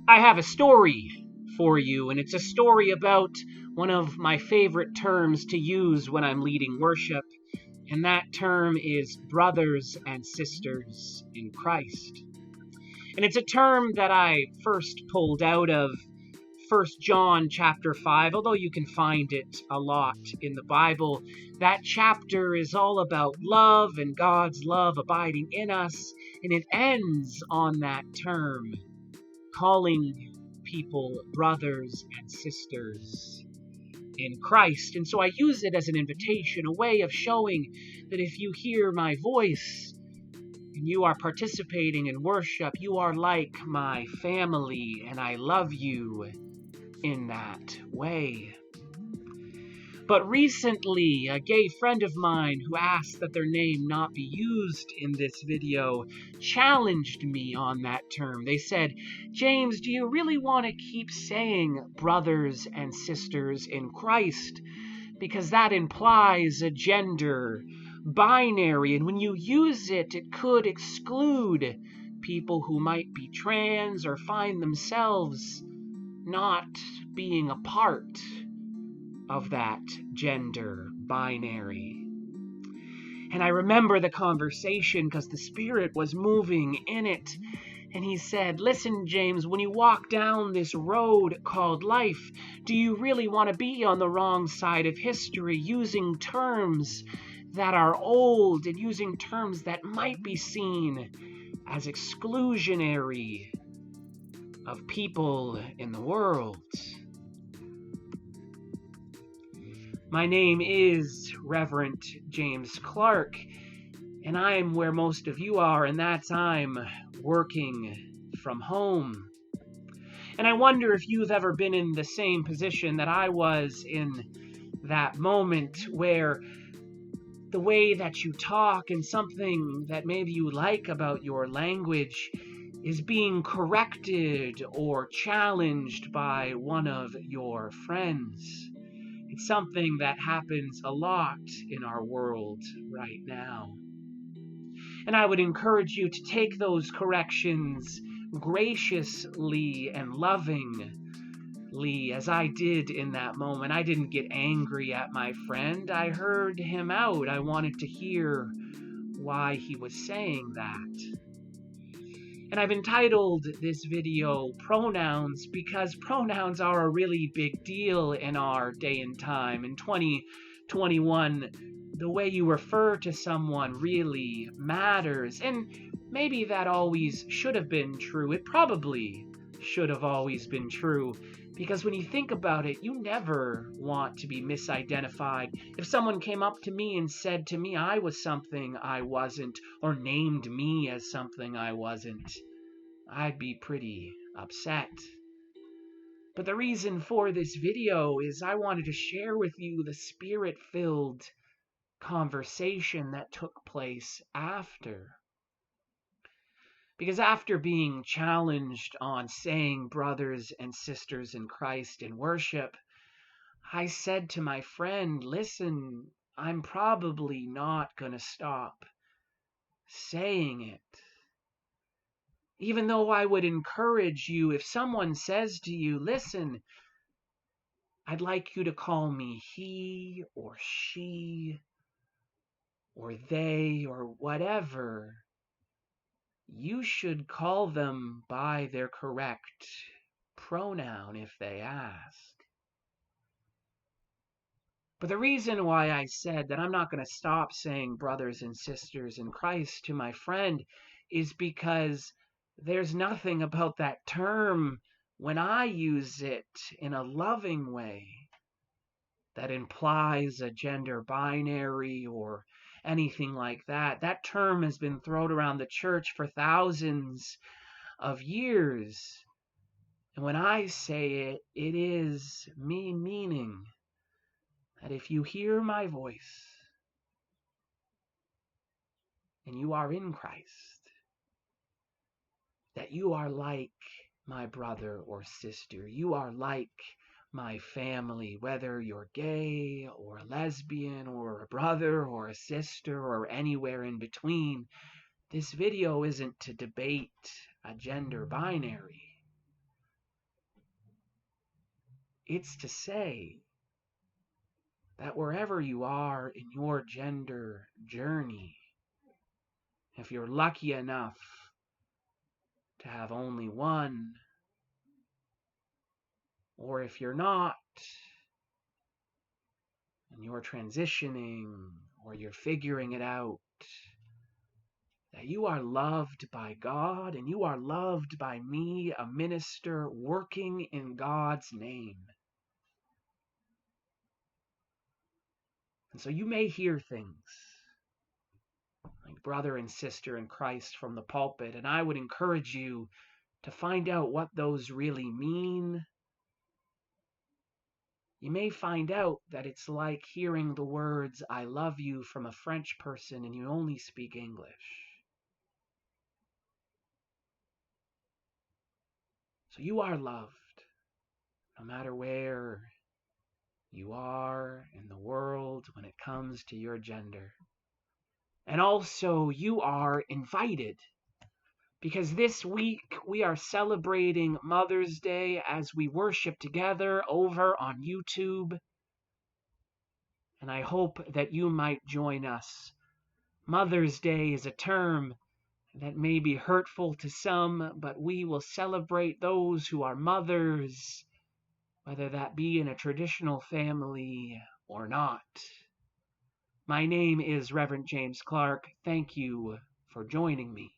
I have a story for you, and it's a story about one of my favorite terms to use when I'm leading worship, and that term is brothers and sisters in Christ. And it's a term that I first pulled out of 1 John chapter 5, although you can find it a lot in the Bible. That chapter is all about love and God's love abiding in us, and it ends on that term, calling people brothers and sisters in Christ. And so I use it as an invitation, a way of showing that if you hear my voice and you are participating in worship, you are like my family, and I love you in that way. But recently, a gay friend of mine who asked that their name not be used in this video challenged me on that term. They said, "James, do you really want to keep saying brothers and sisters in Christ? Because that implies a gender binary, and when you use it, it could exclude people who might be trans or find themselves not being a part of that gender binary." And I remember the conversation because the Spirit was moving in it. And he said, "Listen, James, when you walk down this road called life, do you really want to be on the wrong side of history, using terms that are old and using terms that might be seen as exclusionary of people in the world?" My name is Reverend James Clark, and I'm where most of you are, and that's I'm working from home. And I wonder if you've ever been in the same position that I was in that moment, where the way that you talk and something that maybe you like about your language is being corrected or challenged by one of your friends. It's something that happens a lot in our world right now. And I would encourage you to take those corrections graciously and lovingly, as I did in that moment. I didn't get angry at my friend. I heard him out. I wanted to hear why he was saying that. And I've entitled this video Pronouns because pronouns are a really big deal in our day and time. In 2021, the way you refer to someone really matters. And maybe that always should have been true. It probably should have always been true. Because when you think about it, you never want to be misidentified. If someone came up to me and said to me I was something I wasn't, or named me as something I wasn't, I'd be pretty upset. But the reason for this video is I wanted to share with you the Spirit-filled conversation that took place after. Because after being challenged on saying brothers and sisters in Christ in worship, I said to my friend, "Listen, I'm probably not going to stop saying it. Even though I would encourage you, if someone says to you, 'Listen, I'd like you to call me he or she or they or whatever,' you should call them by their correct pronoun if they ask." But the reason why I said that I'm not going to stop saying brothers and sisters in Christ to my friend is because there's nothing about that term, when I use it in a loving way, that implies a gender binary or anything like that. That term has been thrown around the church for thousands of years. And when I say it, it is me meaning that if you hear my voice and you are in Christ, that you are like my brother or sister. You are like my family, whether you're gay or lesbian or a brother or a sister or anywhere in between. This video isn't to debate a gender binary. It's to say that wherever you are in your gender journey, if you're lucky enough to have only one, or if you're not, and you're transitioning, or you're figuring it out, that you are loved by God and you are loved by me, a minister working in God's name. And so you may hear things like brother and sister in Christ from the pulpit, and I would encourage you to find out what those really mean. You may find out that it's like hearing the words, I love you, from a French person and you only speak English. So you are loved, no matter where you are in the world when it comes to your gender. And also, you are invited, because this week we are celebrating Mother's Day as we worship together over on YouTube. And I hope that you might join us. Mother's Day is a term that may be hurtful to some, but we will celebrate those who are mothers, whether that be in a traditional family or not. My name is Reverend James Clark. Thank you for joining me.